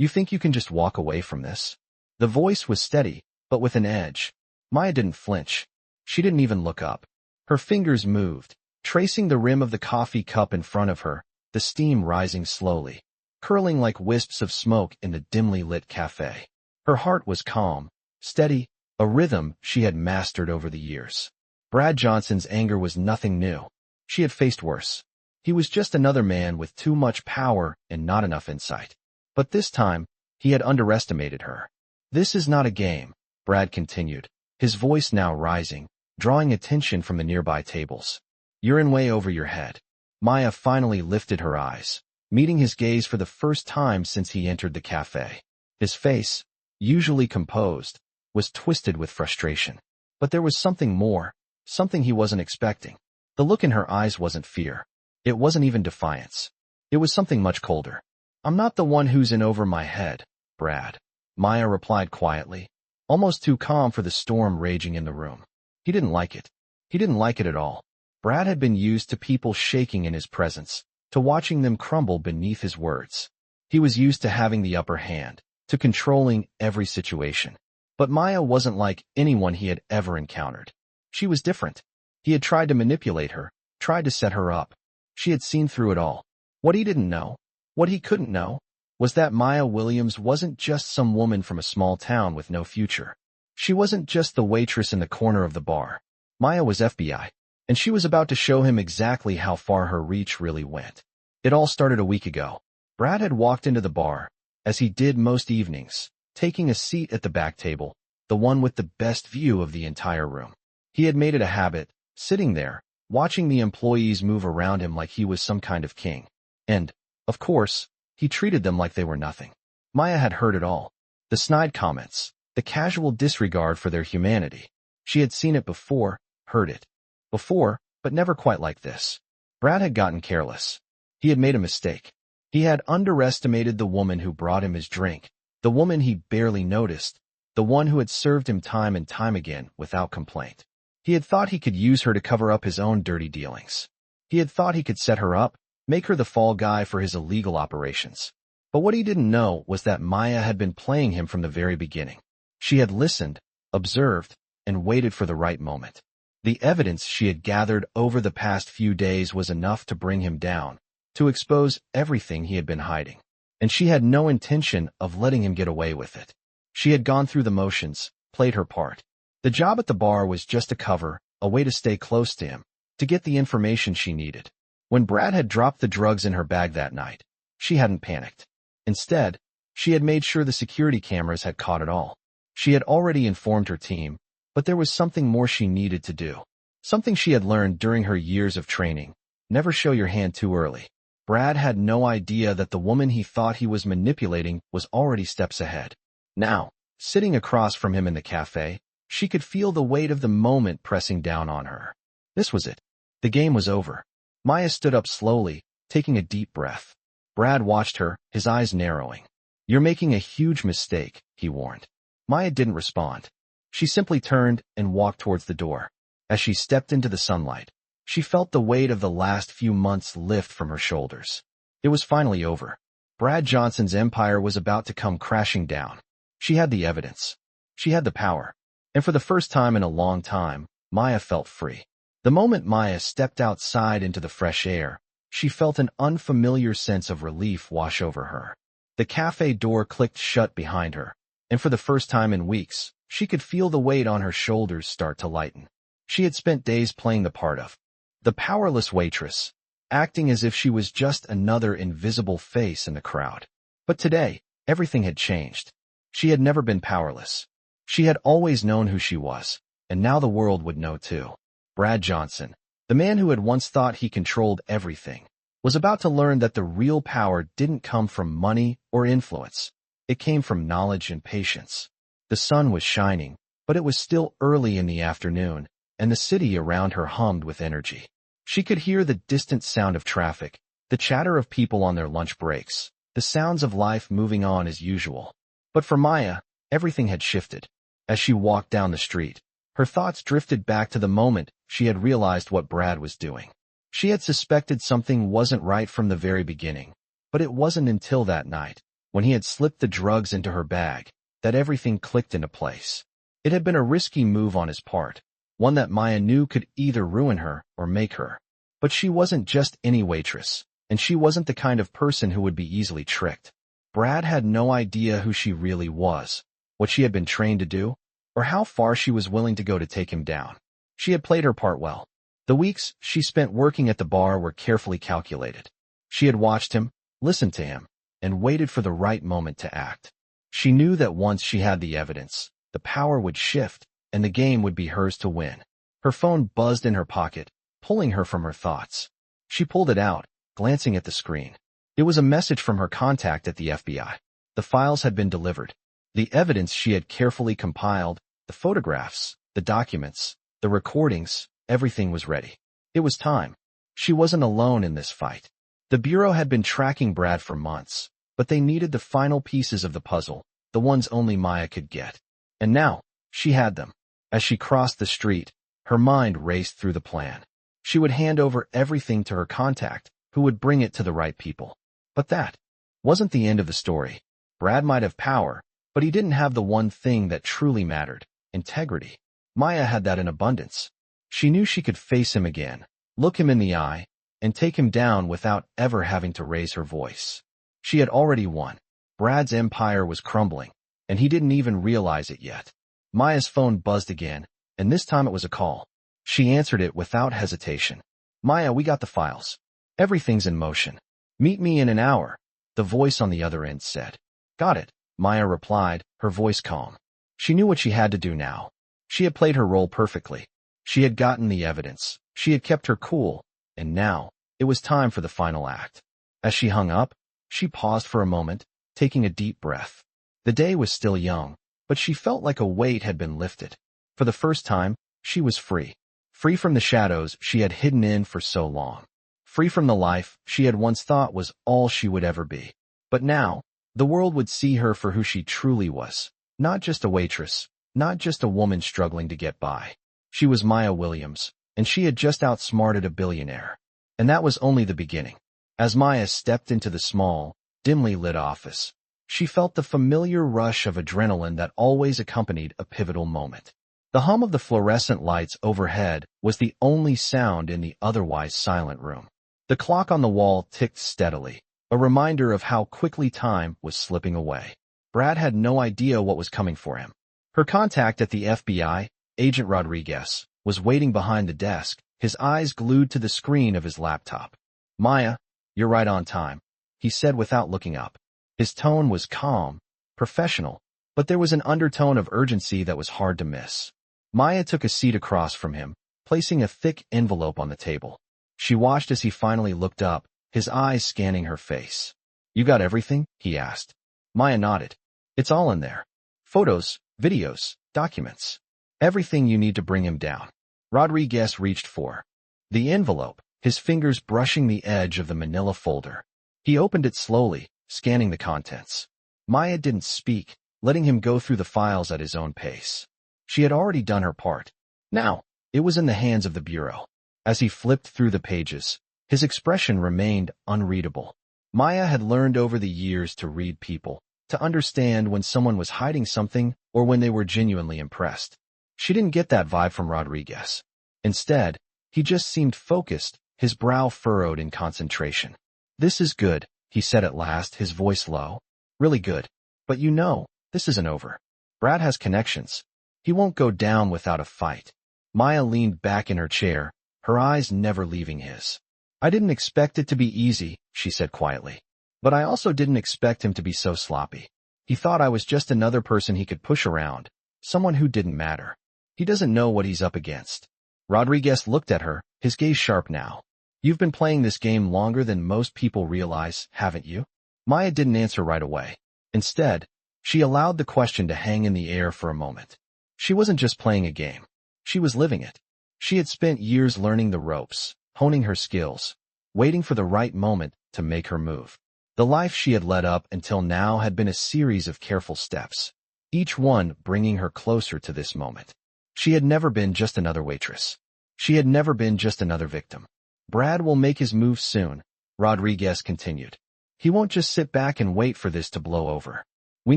You think you can just walk away from this? The voice was steady, but with an edge. Maya didn't flinch. She didn't even look up. Her fingers moved, tracing the rim of the coffee cup in front of her, the steam rising slowly, curling like wisps of smoke in the dimly lit cafe. Her heart was calm, steady, a rhythm she had mastered over the years. Brad Johnson's anger was nothing new. She had faced worse. He was just another man with too much power and not enough insight. But this time, he had underestimated her. "This is not a game," Brad continued, his voice now rising, drawing attention from the nearby tables. "You're in way over your head." Maya finally lifted her eyes, meeting his gaze for the first time since he entered the cafe. His face, usually composed, was twisted with frustration. But there was something more, something he wasn't expecting. The look in her eyes wasn't fear. It wasn't even defiance. It was something much colder. "I'm not the one who's in over my head, Brad," Maya replied quietly, almost too calm for the storm raging in the room. He didn't like it. He didn't like it at all. Brad had been used to people shaking in his presence, to watching them crumble beneath his words. He was used to having the upper hand, to controlling every situation. But Maya wasn't like anyone he had ever encountered. She was different. He had tried to manipulate her, tried to set her up. She had seen through it all. What he didn't know, what he couldn't know, was that Maya Williams wasn't just some woman from a small town with no future. She wasn't just the waitress in the corner of the bar. Maya was FBI, and she was about to show him exactly how far her reach really went. It all started a week ago. Brad had walked into the bar, as he did most evenings, taking a seat at the back table, the one with the best view of the entire room. He had made it a habit, sitting there, watching the employees move around him like he was some kind of king. And, of course, he treated them like they were nothing. Maya had heard it all. The snide comments, the casual disregard for their humanity. She had seen it before, heard it before, but never quite like this. Brad had gotten careless. He had made a mistake. He had underestimated the woman who brought him his drink, the woman he barely noticed, the one who had served him time and time again without complaint. He had thought he could use her to cover up his own dirty dealings. He had thought he could set her up, make her the fall guy for his illegal operations. But what he didn't know was that Maya had been playing him from the very beginning. She had listened, observed, and waited for the right moment. The evidence she had gathered over the past few days was enough to bring him down, to expose everything he had been hiding. And she had no intention of letting him get away with it. She had gone through the motions, played her part. The job at the bar was just a cover, a way to stay close to him, to get the information she needed. When Brad had dropped the drugs in her bag that night, she hadn't panicked. Instead, she had made sure the security cameras had caught it all. She had already informed her team, but there was something more she needed to do. Something she had learned during her years of training. Never show your hand too early. Brad had no idea that the woman he thought he was manipulating was already steps ahead. Now, sitting across from him in the cafe, she could feel the weight of the moment pressing down on her. This was it. The game was over. Maya stood up slowly, taking a deep breath. Brad watched her, his eyes narrowing. "You're making a huge mistake," he warned. Maya didn't respond. She simply turned and walked towards the door. As she stepped into the sunlight, she felt the weight of the last few months lift from her shoulders. It was finally over. Brad Johnson's empire was about to come crashing down. She had the evidence. She had the power. And for the first time in a long time, Maya felt free. The moment Maya stepped outside into the fresh air, she felt an unfamiliar sense of relief wash over her. The cafe door clicked shut behind her, and for the first time in weeks, she could feel the weight on her shoulders start to lighten. She had spent days playing the part of the powerless waitress, acting as if she was just another invisible face in the crowd. But today, everything had changed. She had never been powerless. She had always known who she was, and now the world would know too. Brad Johnson, the man who had once thought he controlled everything, was about to learn that the real power didn't come from money or influence. It came from knowledge and patience. The sun was shining, but it was still early in the afternoon, and the city around her hummed with energy. She could hear the distant sound of traffic, the chatter of people on their lunch breaks, the sounds of life moving on as usual. But for Maya, everything had shifted. As she walked down the street, her thoughts drifted back to the moment she had realized what Brad was doing. She had suspected something wasn't right from the very beginning, but it wasn't until that night, when he had slipped the drugs into her bag, that everything clicked into place. It had been a risky move on his part, one that Maya knew could either ruin her or make her. But she wasn't just any waitress, and she wasn't the kind of person who would be easily tricked. Brad had no idea who she really was, what she had been trained to do, or how far she was willing to go to take him down. She had played her part well. The weeks she spent working at the bar were carefully calculated. She had watched him, listened to him, and waited for the right moment to act. She knew that once she had the evidence, the power would shift, and the game would be hers to win. Her phone buzzed in her pocket, pulling her from her thoughts. She pulled it out, glancing at the screen. It was a message from her contact at the FBI. The files had been delivered. The evidence she had carefully compiled, the photographs, the documents, the recordings, everything was ready. It was time. She wasn't alone in this fight. The Bureau had been tracking Brad for months, but they needed the final pieces of the puzzle, the ones only Maya could get. And now, she had them. As she crossed the street, her mind raced through the plan. She would hand over everything to her contact, who would bring it to the right people. But that wasn't the end of the story. Brad might have power, but he didn't have the one thing that truly mattered: integrity. Maya had that in abundance. She knew she could face him again, look him in the eye, and take him down without ever having to raise her voice. She had already won. Brad's empire was crumbling, and he didn't even realize it yet. Maya's phone buzzed again, and this time it was a call. She answered it without hesitation. "Maya, we got the files. Everything's in motion. Meet me in an hour," the voice on the other end said. "Got it," Maya replied, her voice calm. She knew what she had to do now. She had played her role perfectly. She had gotten the evidence. She had kept her cool, and now, it was time for the final act. As she hung up, she paused for a moment, taking a deep breath. The day was still young, but she felt like a weight had been lifted. For the first time, she was free. Free from the shadows she had hidden in for so long. Free from the life she had once thought was all she would ever be. But now, the world would see her for who she truly was. Not just a waitress, not just a woman struggling to get by. She was Maya Williams, and she had just outsmarted a billionaire. And that was only the beginning. As Maya stepped into the small, dimly lit office, she felt the familiar rush of adrenaline that always accompanied a pivotal moment. The hum of the fluorescent lights overhead was the only sound in the otherwise silent room. The clock on the wall ticked steadily, a reminder of how quickly time was slipping away. Brad had no idea what was coming for him. Her contact at the FBI, Agent Rodriguez, was waiting behind the desk, his eyes glued to the screen of his laptop. "Maya, you're right on time," he said without looking up. His tone was calm, professional, but there was an undertone of urgency that was hard to miss. Maya took a seat across from him, placing a thick envelope on the table. She watched as he finally looked up, his eyes scanning her face. "You got everything?" he asked. Maya nodded. "It's all in there. Photos, videos, documents. Everything you need to bring him down." Rodriguez reached for the envelope, his fingers brushing the edge of the manila folder. He opened it slowly, scanning the contents. Maya didn't speak, letting him go through the files at his own pace. She had already done her part. Now, it was in the hands of the Bureau. As he flipped through the pages, his expression remained unreadable. Maya had learned over the years to read people, to understand when someone was hiding something or when they were genuinely impressed. She didn't get that vibe from Rodriguez. Instead, he just seemed focused, his brow furrowed in concentration. "This is good," he said at last, his voice low. "Really good. But this isn't over. Brad has connections. He won't go down without a fight." Maya leaned back in her chair, her eyes never leaving his. "I didn't expect it to be easy," she said quietly. "But I also didn't expect him to be so sloppy. He thought I was just another person he could push around, someone who didn't matter. He doesn't know what he's up against." Rodriguez looked at her, his gaze sharp now. "You've been playing this game longer than most people realize, haven't you?" Maya didn't answer right away. Instead, she allowed the question to hang in the air for a moment. She wasn't just playing a game. She was living it. She had spent years learning the ropes, honing her skills, waiting for the right moment to make her move. The life she had led up until now had been a series of careful steps, each one bringing her closer to this moment. She had never been just another waitress. She had never been just another victim. "Brad will make his move soon," Rodriguez continued. He won't just sit back and wait for this to blow over. We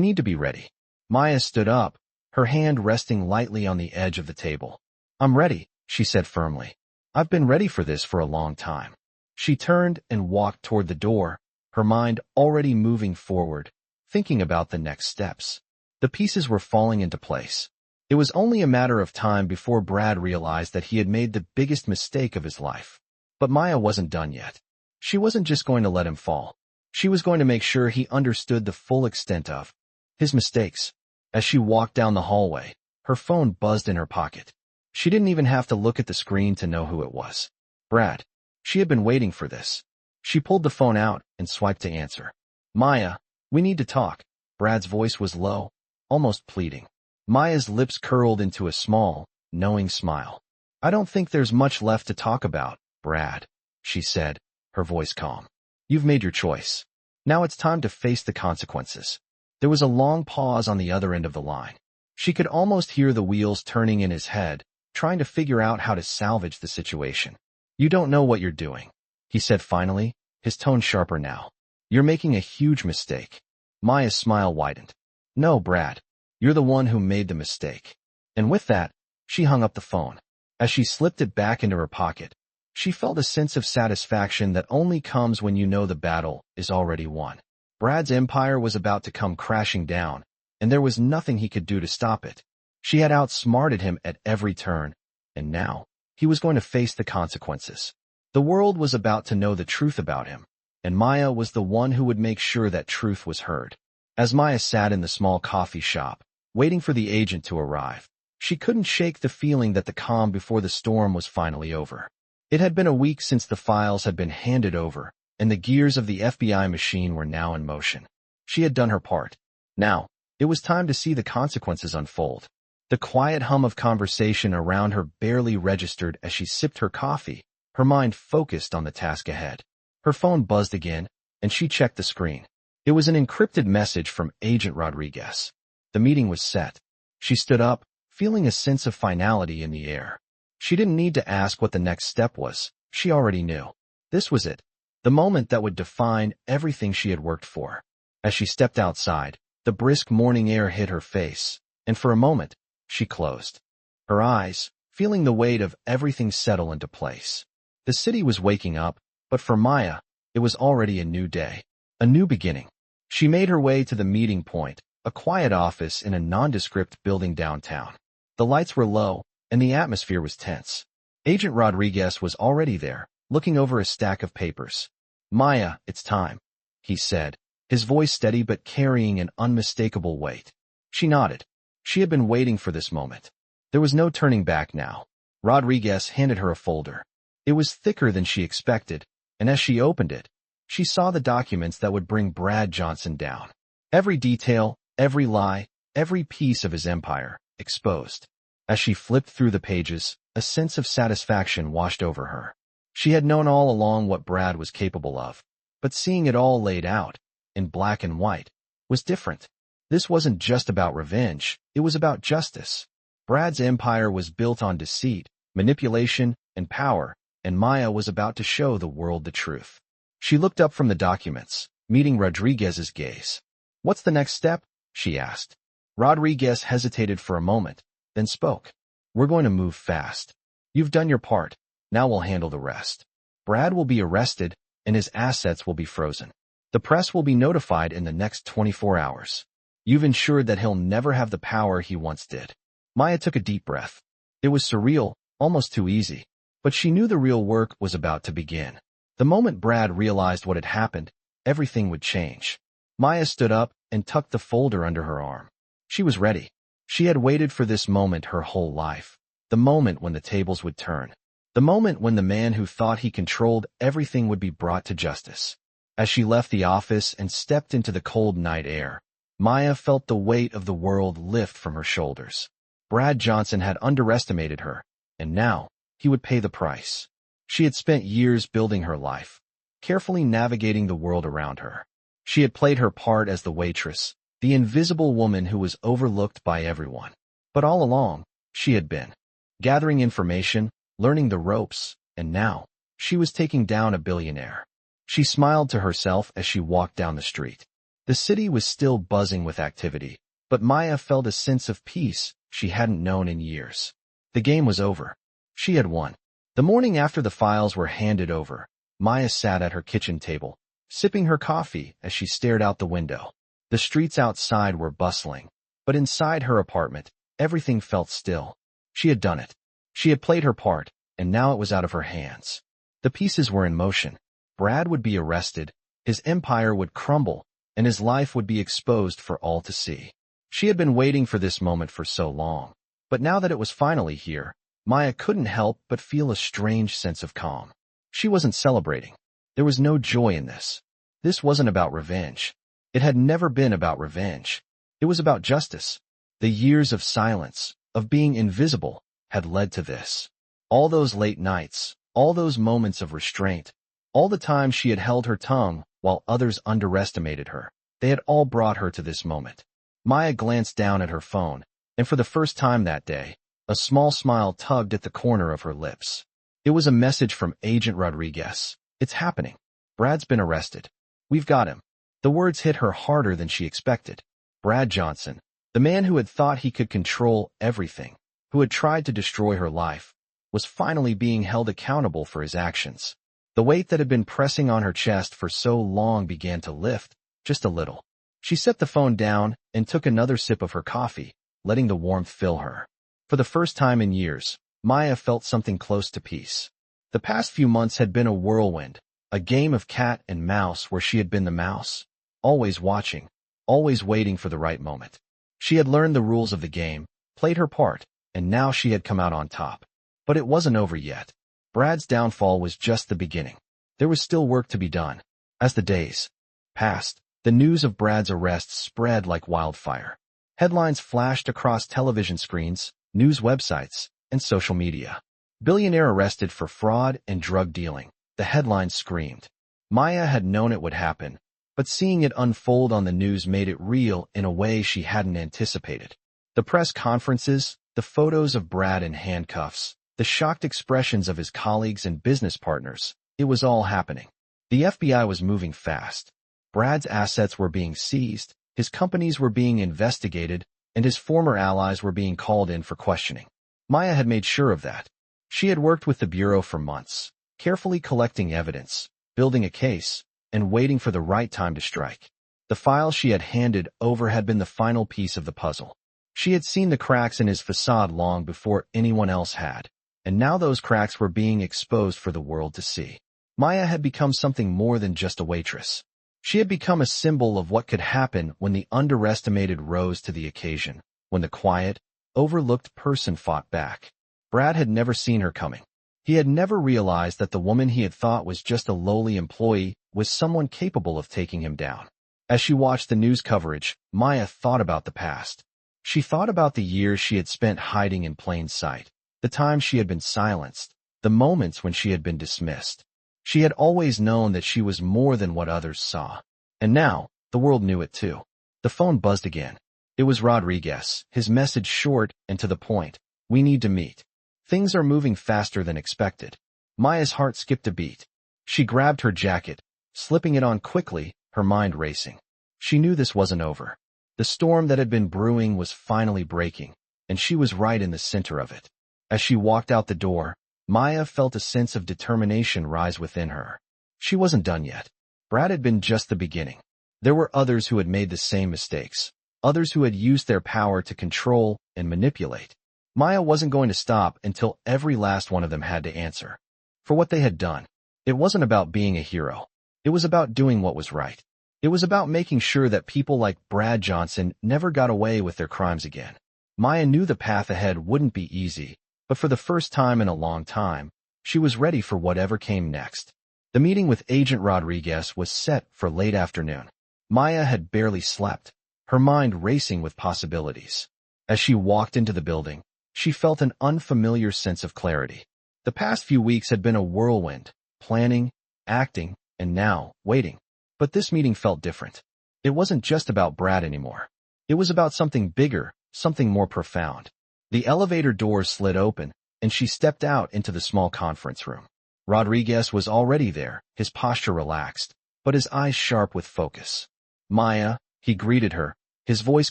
need to be ready. Maya stood up, her hand resting lightly on the edge of the table. I'm ready, she said firmly. I've been ready for this for a long time. She turned and walked toward the door, her mind already moving forward, thinking about the next steps. The pieces were falling into place. It was only a matter of time before Brad realized that he had made the biggest mistake of his life. But Maya wasn't done yet. She wasn't just going to let him fall. She was going to make sure he understood the full extent of his mistakes. As she walked down the hallway, her phone buzzed in her pocket. She didn't even have to look at the screen to know who it was. Brad. She had been waiting for this. She pulled the phone out and swiped to answer. Maya, we need to talk. Brad's voice was low, almost pleading. Maya's lips curled into a small, knowing smile. I don't think there's much left to talk about, Brad, she said, her voice calm. You've made your choice. Now it's time to face the consequences. There was a long pause on the other end of the line. She could almost hear the wheels turning in his head, trying to figure out how to salvage the situation. You don't know what you're doing, he said finally, his tone sharper now. You're making a huge mistake. Maya's smile widened. No, Brad. You're the one who made the mistake. And with that, she hung up the phone. As she slipped it back into her pocket, she felt a sense of satisfaction that only comes when you know the battle is already won. Brad's empire was about to come crashing down, and there was nothing he could do to stop it. She had outsmarted him at every turn, and now, he was going to face the consequences. The world was about to know the truth about him, and Maya was the one who would make sure that truth was heard. As Maya sat in the small coffee shop, waiting for the agent to arrive, she couldn't shake the feeling that the calm before the storm was finally over. It had been a week since the files had been handed over, and the gears of the FBI machine were now in motion. She had done her part. Now, it was time to see the consequences unfold. The quiet hum of conversation around her barely registered as she sipped her coffee, her mind focused on the task ahead. Her phone buzzed again, and she checked the screen. It was an encrypted message from Agent Rodriguez. The meeting was set. She stood up, feeling a sense of finality in the air. She didn't need to ask what the next step was. She already knew. This was it. The moment that would define everything she had worked for. As she stepped outside, the brisk morning air hit her face, and for a moment, she closed her eyes, feeling the weight of everything settle into place. The city was waking up, but for Maya, it was already a new day, a new beginning. She made her way to the meeting point, a quiet office in a nondescript building downtown. The lights were low, and the atmosphere was tense. Agent Rodriguez was already there, looking over a stack of papers. Maya, it's time, he said, his voice steady but carrying an unmistakable weight. She nodded. She had been waiting for this moment. There was no turning back now. Rodriguez handed her a folder. It was thicker than she expected, and as she opened it, she saw the documents that would bring Brad Johnson down. Every detail, every lie, every piece of his empire, exposed. As she flipped through the pages, a sense of satisfaction washed over her. She had known all along what Brad was capable of, but seeing it all laid out, in black and white, was different. This wasn't just about revenge, it was about justice. Brad's empire was built on deceit, manipulation, and power, and Maya was about to show the world the truth. She looked up from the documents, meeting Rodriguez's gaze. What's the next step? She asked. Rodriguez hesitated for a moment, then spoke. We're going to move fast. You've done your part. Now we'll handle the rest. Brad will be arrested, and his assets will be frozen. The press will be notified in the next 24 hours. You've ensured that he'll never have the power he once did. Maya took a deep breath. It was surreal, almost too easy, but she knew the real work was about to begin. The moment Brad realized what had happened, everything would change. Maya stood up and tucked the folder under her arm. She was ready. She had waited for this moment her whole life. The moment when the tables would turn. The moment when the man who thought he controlled everything would be brought to justice. As she left the office and stepped into the cold night air, Maya felt the weight of the world lift from her shoulders. Brad Johnson had underestimated her, and now he would pay the price. She had spent years building her life, carefully navigating the world around her. She had played her part as the waitress, the invisible woman who was overlooked by everyone. But all along, she had been gathering information, learning the ropes, and now, she was taking down a billionaire. She smiled to herself as she walked down the street. The city was still buzzing with activity, but Maya felt a sense of peace she hadn't known in years. The game was over. She had won. The morning after the files were handed over, Maya sat at her kitchen table, sipping her coffee as she stared out the window. The streets outside were bustling, but inside her apartment, everything felt still. She had done it. She had played her part, and now it was out of her hands. The pieces were in motion. Brad would be arrested, his empire would crumble, and his life would be exposed for all to see. She had been waiting for this moment for so long, but now that it was finally here, Maya couldn't help but feel a strange sense of calm. She wasn't celebrating. There was no joy in this. This wasn't about revenge. It had never been about revenge. It was about justice. The years of silence, of being invisible, had led to this. All those late nights, all those moments of restraint, all the time she had held her tongue while others underestimated her, they had all brought her to this moment. Maya glanced down at her phone, and for the first time that day, a small smile tugged at the corner of her lips. It was a message from Agent Rodriguez. It's happening. Brad's been arrested. We've got him. The words hit her harder than she expected. Brad Johnson, the man who had thought he could control everything, who had tried to destroy her life, was finally being held accountable for his actions. The weight that had been pressing on her chest for so long began to lift, just a little. She set the phone down and took another sip of her coffee, letting the warmth fill her. For the first time in years, Maya felt something close to peace. The past few months had been a whirlwind, a game of cat and mouse where she had been the mouse, always watching, always waiting for the right moment. She had learned the rules of the game, played her part, and now she had come out on top. But it wasn't over yet. Brad's downfall was just the beginning. There was still work to be done. As the days passed, the news of Brad's arrest spread like wildfire. Headlines flashed across television screens, news websites, and social media. Billionaire arrested for fraud and drug dealing. The headlines screamed. Maya had known it would happen, but seeing it unfold on the news made it real in a way she hadn't anticipated. The press conferences, the photos of Brad in handcuffs, the shocked expressions of his colleagues and business partners, it was all happening. The FBI was moving fast. Brad's assets were being seized, his companies were being investigated, and his former allies were being called in for questioning. Maya had made sure of that. She had worked with the Bureau for months, carefully collecting evidence, building a case, and waiting for the right time to strike. The file she had handed over had been the final piece of the puzzle. She had seen the cracks in his facade long before anyone else had, and now those cracks were being exposed for the world to see. Maya had become something more than just a waitress. She had become a symbol of what could happen when the underestimated rose to the occasion, when the quiet, overlooked person fought back. Brad had never seen her coming. He had never realized that the woman he had thought was just a lowly employee was someone capable of taking him down. As she watched the news coverage, Maya thought about the past. She thought about the years she had spent hiding in plain sight, the times she had been silenced, the moments when she had been dismissed. She had always known that she was more than what others saw. And now, the world knew it too. The phone buzzed again. It was Rodriguez, his message short and to the point. We need to meet. Things are moving faster than expected. Maya's heart skipped a beat. She grabbed her jacket, slipping it on quickly, her mind racing. She knew this wasn't over. The storm that had been brewing was finally breaking, and she was right in the center of it. As she walked out the door, Maya felt a sense of determination rise within her. She wasn't done yet. Brad had been just the beginning. There were others who had made the same mistakes, others who had used their power to control and manipulate. Maya wasn't going to stop until every last one of them had to answer for what they had done. It wasn't about being a hero. It was about doing what was right. It was about making sure that people like Brad Johnson never got away with their crimes again. Maya knew the path ahead wouldn't be easy, but for the first time in a long time, she was ready for whatever came next. The meeting with Agent Rodriguez was set for late afternoon. Maya had barely slept, her mind racing with possibilities. As she walked into the building, she felt an unfamiliar sense of clarity. The past few weeks had been a whirlwind, planning, acting, and now, waiting. But this meeting felt different. It wasn't just about Brad anymore. It was about something bigger, something more profound. The elevator doors slid open, and she stepped out into the small conference room. Rodriguez was already there, his posture relaxed, but his eyes sharp with focus. "Maya," he greeted her, his voice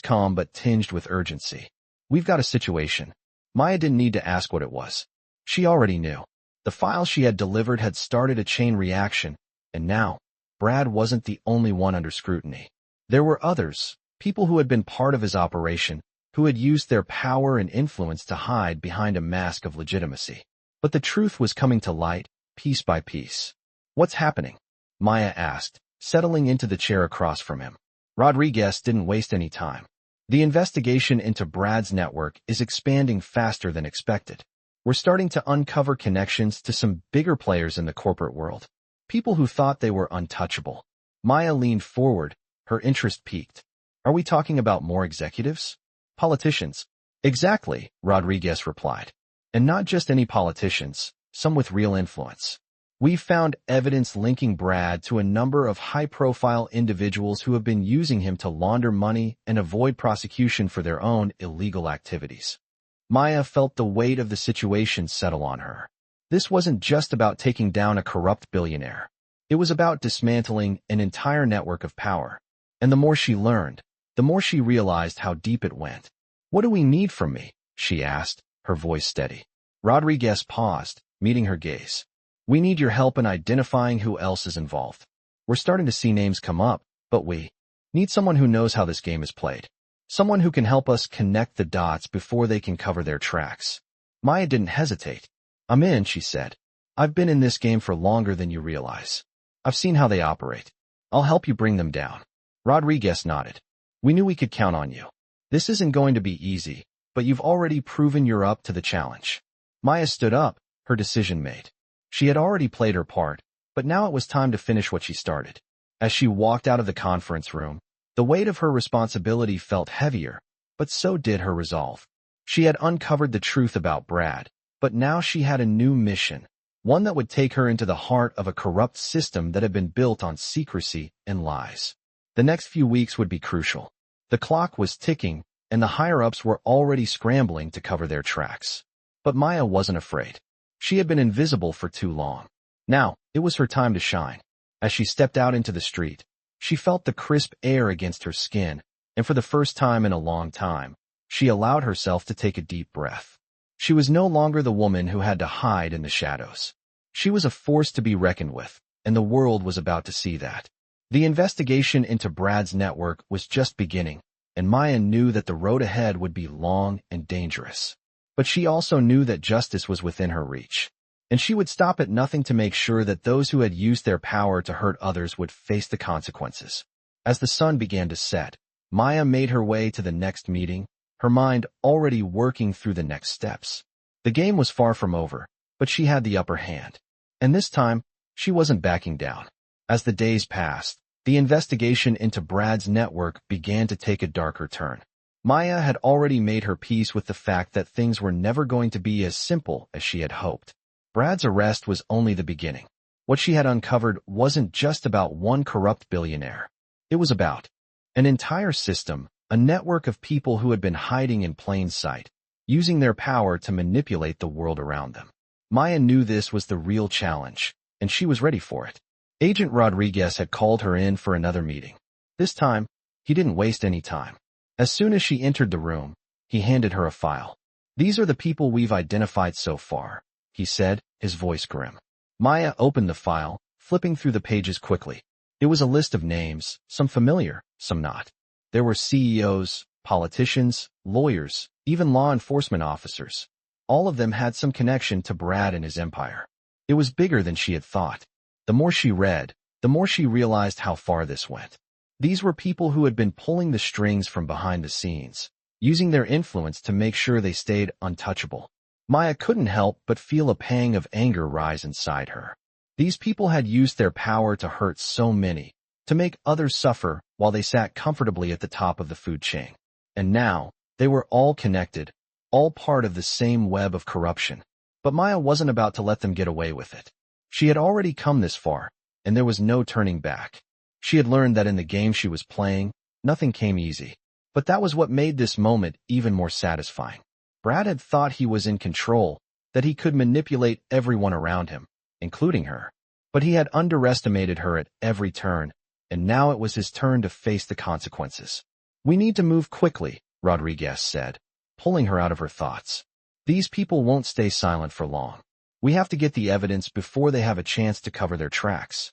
calm but tinged with urgency. "We've got a situation." Maya didn't need to ask what it was. She already knew. The file she had delivered had started a chain reaction, and now, Brad wasn't the only one under scrutiny. There were others, people who had been part of his operation, who had used their power and influence to hide behind a mask of legitimacy. But the truth was coming to light, piece by piece. "What's happening?" Maya asked, settling into the chair across from him. Rodriguez didn't waste any time. "The investigation into Brad's network is expanding faster than expected. We're starting to uncover connections to some bigger players in the corporate world. People who thought they were untouchable." Maya leaned forward, her interest piqued. "Are we talking about more executives? Politicians?" "Exactly," Rodriguez replied. "And not just any politicians, some with real influence. We've found evidence linking Brad to a number of high-profile individuals who have been using him to launder money and avoid prosecution for their own illegal activities." Maya felt the weight of the situation settle on her. This wasn't just about taking down a corrupt billionaire. It was about dismantling an entire network of power. And the more she learned, the more she realized how deep it went. "What do we need from me?" she asked, her voice steady. Rodriguez paused, meeting her gaze. "We need your help in identifying who else is involved. We're starting to see names come up, but we need someone who knows how this game is played. Someone who can help us connect the dots before they can cover their tracks." Maya didn't hesitate. "I'm in," she said. "I've been in this game for longer than you realize. I've seen how they operate. I'll help you bring them down." Rodriguez nodded. "We knew we could count on you. This isn't going to be easy, but you've already proven you're up to the challenge." Maya stood up, her decision made. She had already played her part, but now it was time to finish what she started. As she walked out of the conference room, the weight of her responsibility felt heavier, but so did her resolve. She had uncovered the truth about Brad, but now she had a new mission, one that would take her into the heart of a corrupt system that had been built on secrecy and lies. The next few weeks would be crucial. The clock was ticking, and the higher-ups were already scrambling to cover their tracks. But Maya wasn't afraid. She had been invisible for too long. Now, it was her time to shine. As she stepped out into the street, she felt the crisp air against her skin, and for the first time in a long time, she allowed herself to take a deep breath. She was no longer the woman who had to hide in the shadows. She was a force to be reckoned with, and the world was about to see that. The investigation into Brad's network was just beginning, and Maya knew that the road ahead would be long and dangerous. But she also knew that justice was within her reach, and she would stop at nothing to make sure that those who had used their power to hurt others would face the consequences. As the sun began to set, Maya made her way to the next meeting, her mind already working through the next steps. The game was far from over, but she had the upper hand. And this time, she wasn't backing down. As the days passed, the investigation into Brad's network began to take a darker turn. Maya had already made her peace with the fact that things were never going to be as simple as she had hoped. Brad's arrest was only the beginning. What she had uncovered wasn't just about one corrupt billionaire. It was about an entire system, a network of people who had been hiding in plain sight, using their power to manipulate the world around them. Maya knew this was the real challenge, and she was ready for it. Agent Rodriguez had called her in for another meeting. This time, he didn't waste any time. As soon as she entered the room, he handed her a file. "These are the people we've identified so far," he said, his voice grim. Maya opened the file, flipping through the pages quickly. It was a list of names, some familiar, some not. There were CEOs, politicians, lawyers, even law enforcement officers. All of them had some connection to Brad and his empire. It was bigger than she had thought. The more she read, the more she realized how far this went. These were people who had been pulling the strings from behind the scenes, using their influence to make sure they stayed untouchable. Maya couldn't help but feel a pang of anger rise inside her. These people had used their power to hurt so many, to make others suffer while they sat comfortably at the top of the food chain. And now, they were all connected, all part of the same web of corruption. But Maya wasn't about to let them get away with it. She had already come this far, and there was no turning back. She had learned that in the game she was playing, nothing came easy. But that was what made this moment even more satisfying. Brad had thought he was in control, that he could manipulate everyone around him. including her. But he had underestimated her at every turn, and now it was his turn to face the consequences. "We need to move quickly," Rodriguez said, pulling her out of her thoughts. "These people won't stay silent for long. We have to get the evidence before they have a chance to cover their tracks."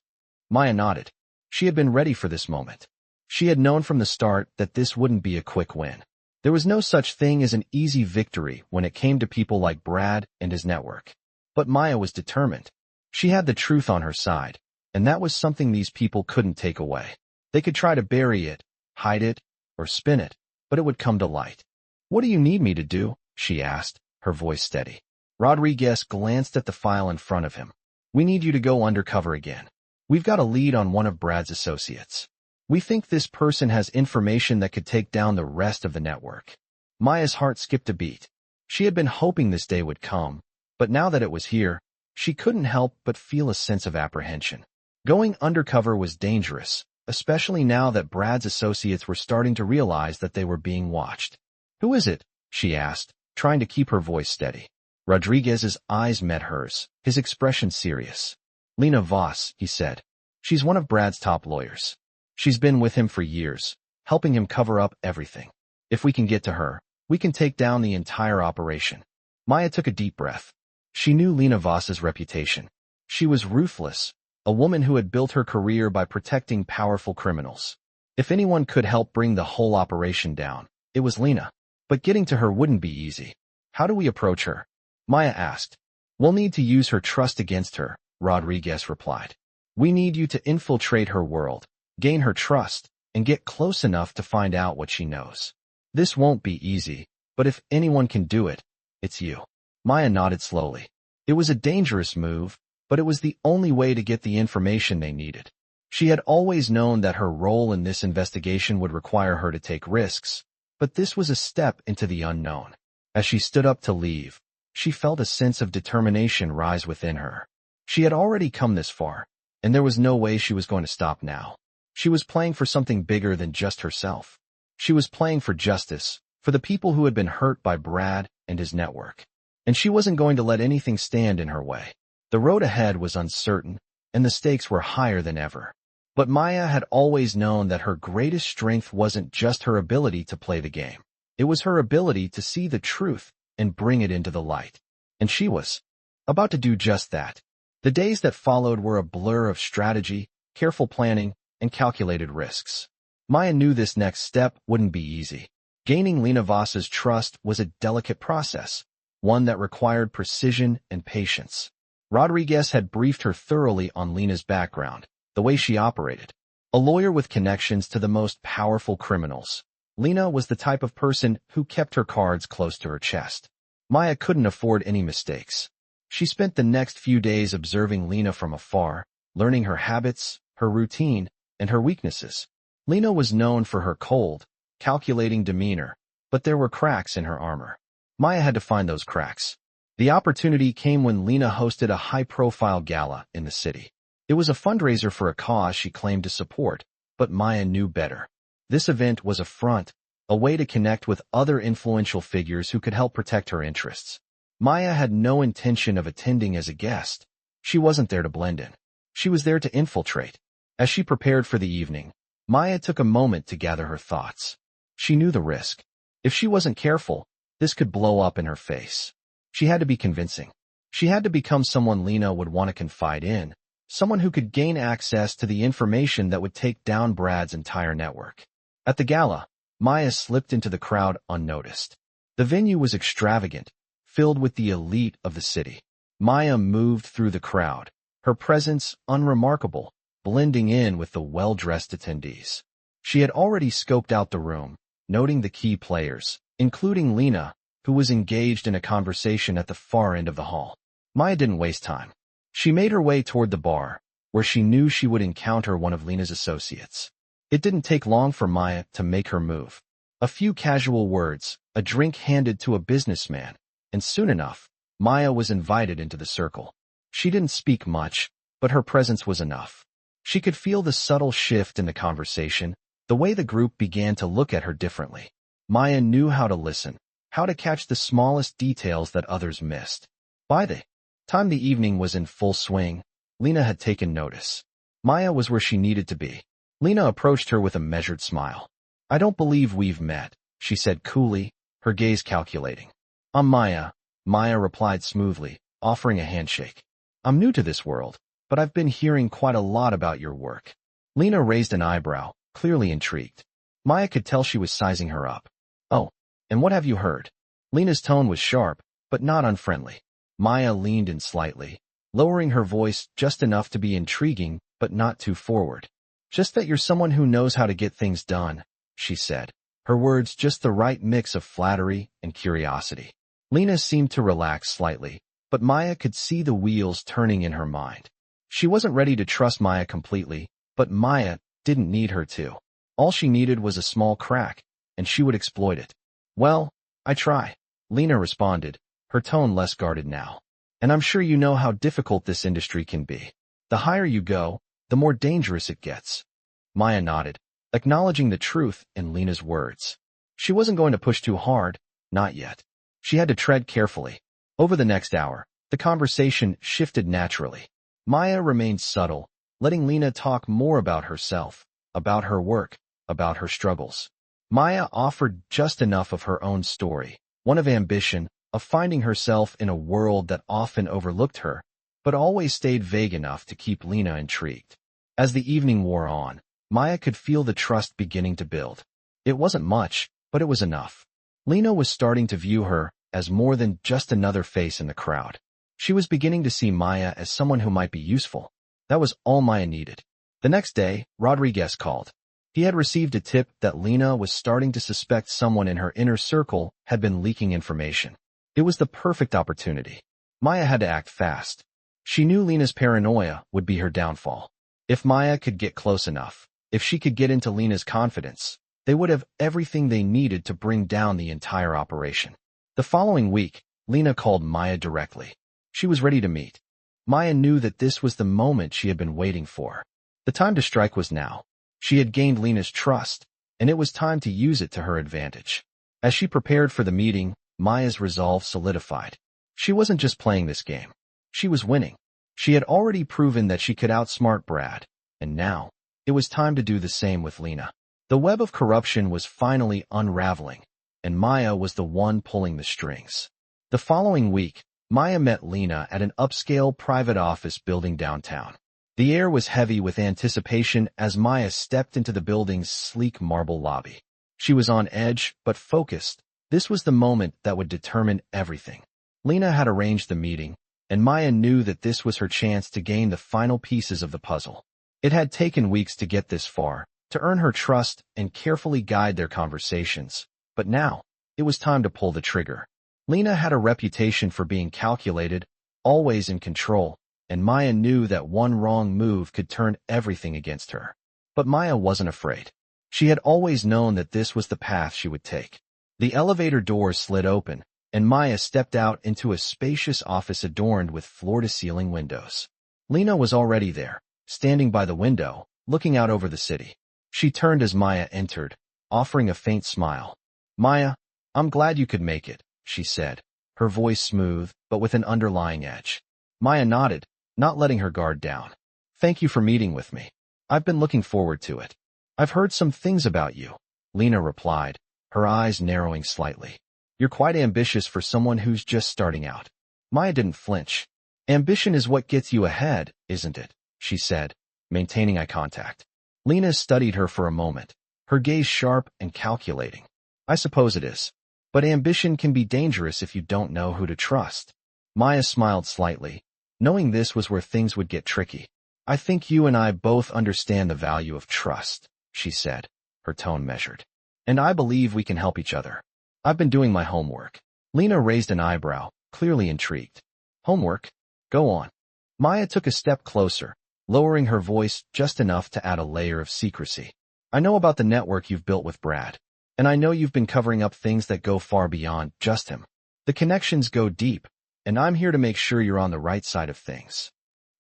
Maya nodded. She had been ready for this moment. She had known from the start that this wouldn't be a quick win. There was no such thing as an easy victory when it came to people like Brad and his network. But Maya was determined. She had the truth on her side, and that was something these people couldn't take away. They could try to bury it, hide it, or spin it, but it would come to light. "What do you need me to do?" she asked, her voice steady. Rodriguez glanced at the file in front of him. "We need you to go undercover again. We've got a lead on one of Brad's associates. We think this person has information that could take down the rest of the network." Maya's heart skipped a beat. She had been hoping this day would come, but now that it was here, she couldn't help but feel a sense of apprehension. Going undercover was dangerous, especially now that Brad's associates were starting to realize that they were being watched. "Who is it?" she asked, trying to keep her voice steady. Rodriguez's eyes met hers, his expression serious. "Lena Voss," he said. "She's one of Brad's top lawyers. She's been with him for years, helping him cover up everything. If we can get to her, we can take down the entire operation." Maya took a deep breath. She knew Lena Voss's reputation. She was ruthless, a woman who had built her career by protecting powerful criminals. If anyone could help bring the whole operation down, it was Lena. But getting to her wouldn't be easy. "How do we approach her?" Maya asked. "We'll need to use her trust against her," Rodriguez replied. "We need you to infiltrate her world, gain her trust, and get close enough to find out what she knows. This won't be easy, but if anyone can do it, it's you." Maya nodded slowly. It was a dangerous move, but it was the only way to get the information they needed. She had always known that her role in this investigation would require her to take risks, but this was a step into the unknown. As she stood up to leave, she felt a sense of determination rise within her. She had already come this far, and there was no way she was going to stop now. She was playing for something bigger than just herself. She was playing for justice, for the people who had been hurt by Brad and his network. And she wasn't going to let anything stand in her way. The road ahead was uncertain, and the stakes were higher than ever. But Maya had always known that her greatest strength wasn't just her ability to play the game. It was her ability to see the truth and bring it into the light. And she was about to do just that. The days that followed were a blur of strategy, careful planning, and calculated risks. Maya knew this next step wouldn't be easy. Gaining Lena Voss's trust was a delicate process, one that required precision and patience. Rodriguez had briefed her thoroughly on Lena's background, the way she operated. A lawyer with connections to the most powerful criminals, Lena was the type of person who kept her cards close to her chest. Maya couldn't afford any mistakes. She spent the next few days observing Lena from afar, learning her habits, her routine, and her weaknesses. Lena was known for her cold, calculating demeanor, but there were cracks in her armor. Maya had to find those cracks. The opportunity came when Lena hosted a high-profile gala in the city. It was a fundraiser for a cause she claimed to support, but Maya knew better. This event was a front, a way to connect with other influential figures who could help protect her interests. Maya had no intention of attending as a guest. She wasn't there to blend in. She was there to infiltrate. As she prepared for the evening, Maya took a moment to gather her thoughts. She knew the risk. If she wasn't careful, this could blow up in her face. She had to be convincing. She had to become someone Lena would want to confide in, someone who could gain access to the information that would take down Brad's entire network. At the gala, Maya slipped into the crowd unnoticed. The venue was extravagant, filled with the elite of the city. Maya moved through the crowd, her presence unremarkable, blending in with the well-dressed attendees. She had already scoped out the room, noting the key players, including Lena, who was engaged in a conversation at the far end of the hall. Maya didn't waste time. She made her way toward the bar, where she knew she would encounter one of Lena's associates. It didn't take long for Maya to make her move. A few casual words, a drink handed to a businessman, and soon enough, Maya was invited into the circle. She didn't speak much, but her presence was enough. She could feel the subtle shift in the conversation, the way the group began to look at her differently. Maya knew how to listen, how to catch the smallest details that others missed. By the Time the evening was in full swing. Lena had taken notice. Maya was where she needed to be. Lena approached her with a measured smile. "I don't believe we've met," she said coolly, her gaze calculating. "I'm Maya," Maya replied smoothly, offering a handshake. "I'm new to this world, but I've been hearing quite a lot about your work." Lena raised an eyebrow, clearly intrigued. Maya could tell she was sizing her up. "Oh, and what have you heard?" Lena's tone was sharp, but not unfriendly. Maya leaned in slightly, lowering her voice just enough to be intriguing, but not too forward. "Just that you're someone who knows how to get things done," she said, her words just the right mix of flattery and curiosity. Lena seemed to relax slightly, but Maya could see the wheels turning in her mind. She wasn't ready to trust Maya completely, but Maya didn't need her to. All she needed was a small crack, and she would exploit it. "Well, I try," Lena responded, her tone less guarded now. "And I'm sure you know how difficult this industry can be. The higher you go, the more dangerous it gets." Maya nodded, acknowledging the truth in Lena's words. She wasn't going to push too hard, not yet. She had to tread carefully. Over the next hour, the conversation shifted naturally. Maya remained subtle, letting Lena talk more about herself, about her work, about her struggles. Maya offered just enough of her own story, one of ambition, of finding herself in a world that often overlooked her, but always stayed vague enough to keep Lena intrigued. As the evening wore on, Maya could feel the trust beginning to build. It wasn't much, but it was enough. Lena was starting to view her as more than just another face in the crowd. She was beginning to see Maya as someone who might be useful. That was all Maya needed. The next day, Rodriguez called. He had received a tip that Lena was starting to suspect someone in her inner circle had been leaking information. It was the perfect opportunity. Maya had to act fast. She knew Lena's paranoia would be her downfall. If Maya could get close enough, if she could get into Lena's confidence, they would have everything they needed to bring down the entire operation. The following week, Lena called Maya directly. She was ready to meet. Maya knew that this was the moment she had been waiting for. The time to strike was now. She had gained Lena's trust, and it was time to use it to her advantage. As she prepared for the meeting, Maya's resolve solidified. She wasn't just playing this game. She was winning. She had already proven that she could outsmart Brad, and now, it was time to do the same with Lena. The web of corruption was finally unraveling, and Maya was the one pulling the strings. The following week, Maya met Lena at an upscale private office building downtown. The air was heavy with anticipation as Maya stepped into the building's sleek marble lobby. She was on edge, but focused. This was the moment that would determine everything. Lena had arranged the meeting, and Maya knew that this was her chance to gain the final pieces of the puzzle. It had taken weeks to get this far, to earn her trust and carefully guide their conversations. But now, it was time to pull the trigger. Lena had a reputation for being calculated, always in control, and Maya knew that one wrong move could turn everything against her. But Maya wasn't afraid. She had always known that this was the path she would take. The elevator doors slid open, and Maya stepped out into a spacious office adorned with floor-to-ceiling windows. Lena was already there, standing by the window, looking out over the city. She turned as Maya entered, offering a faint smile. "Maya, I'm glad you could make it," she said, her voice smooth, but with an underlying edge. Maya nodded, not letting her guard down. "Thank you for meeting with me. I've been looking forward to it." "I've heard some things about you," Lena replied, her eyes narrowing slightly. "You're quite ambitious for someone who's just starting out." Maya didn't flinch. "Ambition is what gets you ahead, isn't it?" she said, maintaining eye contact. Lena studied her for a moment, her gaze sharp and calculating. "I suppose it is. But ambition can be dangerous if you don't know who to trust." Maya smiled slightly, knowing this was where things would get tricky. "I think you and I both understand the value of trust," she said, her tone measured. "And I believe we can help each other. I've been doing my homework." Lena raised an eyebrow, clearly intrigued. "Homework? Go on." Maya took a step closer, lowering her voice just enough to add a layer of secrecy. "I know about the network you've built with Brad, and I know you've been covering up things that go far beyond just him. The connections go deep, and I'm here to make sure you're on the right side of things."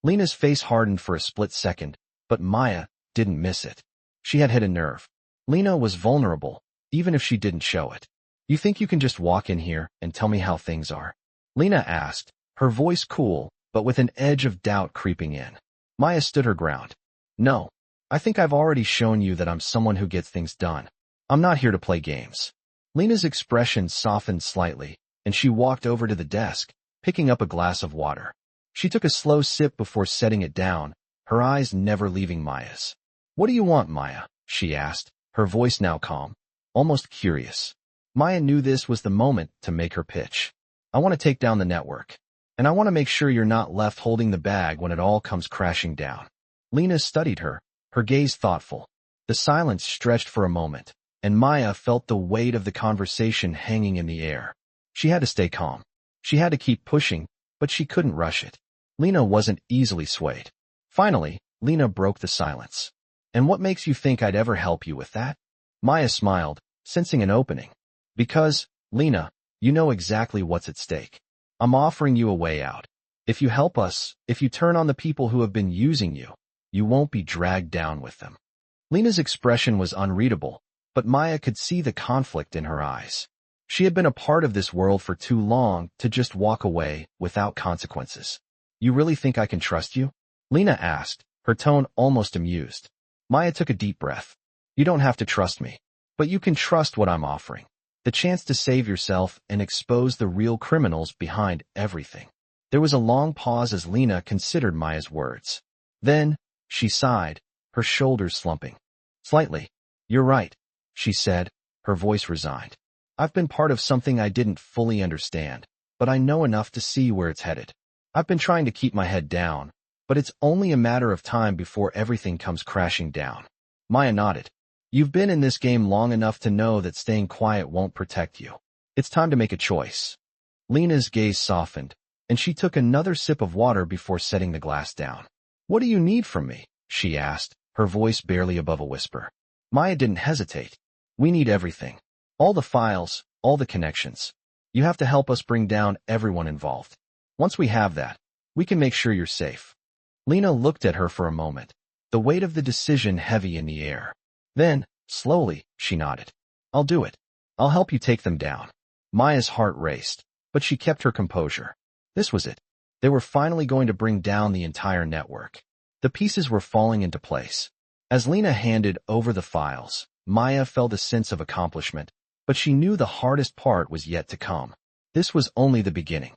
Lena's face hardened for a split second, but Maya didn't miss it. She had hit a nerve. Lena was vulnerable, even if she didn't show it. "You think you can just walk in here and tell me how things are?" Lena asked, her voice cool, but with an edge of doubt creeping in. Maya stood her ground. No, I think I've already shown you that I'm someone who gets things done. I'm not here to play games. Lena's expression softened slightly, and she walked over to the desk, picking up a glass of water. She took a slow sip before setting it down, her eyes never leaving Maya's. What do you want, Maya? She asked, her voice now calm, almost curious. Maya knew this was the moment to make her pitch. I want to take down the network. And I want to make sure you're not left holding the bag when it all comes crashing down. Lena studied her, her gaze thoughtful. The silence stretched for a moment, and Maya felt the weight of the conversation hanging in the air. She had to stay calm. She had to keep pushing, but she couldn't rush it. Lena wasn't easily swayed. Finally, Lena broke the silence. And what makes you think I'd ever help you with that? Maya smiled, sensing an opening. Because, Lena, you know exactly what's at stake. I'm offering you a way out. If you help us, if you turn on the people who have been using you, you won't be dragged down with them. Lena's expression was unreadable, but Maya could see the conflict in her eyes. She had been a part of this world for too long to just walk away without consequences. You really think I can trust you? Lena asked, her tone almost amused. Maya took a deep breath. You don't have to trust me, but you can trust what I'm offering. The chance to save yourself and expose the real criminals behind everything. There was a long pause as Lena considered Maya's words. Then, she sighed, her shoulders slumping. Slightly. You're right, she said, her voice resigned. I've been part of something I didn't fully understand, but I know enough to see where it's headed. I've been trying to keep my head down, but it's only a matter of time before everything comes crashing down. Maya nodded. You've been in this game long enough to know that staying quiet won't protect you. It's time to make a choice. Lena's gaze softened, and she took another sip of water before setting the glass down. What do you need from me? She asked, her voice barely above a whisper. Maya didn't hesitate. We need everything. All the files, all the connections. You have to help us bring down everyone involved. Once we have that, we can make sure you're safe. Lena looked at her for a moment, the weight of the decision heavy in the air. Then, slowly, she nodded. I'll do it. I'll help you take them down. Maya's heart raced, but she kept her composure. This was it. They were finally going to bring down the entire network. The pieces were falling into place. As Lena handed over the files, Maya felt a sense of accomplishment, but she knew the hardest part was yet to come. This was only the beginning.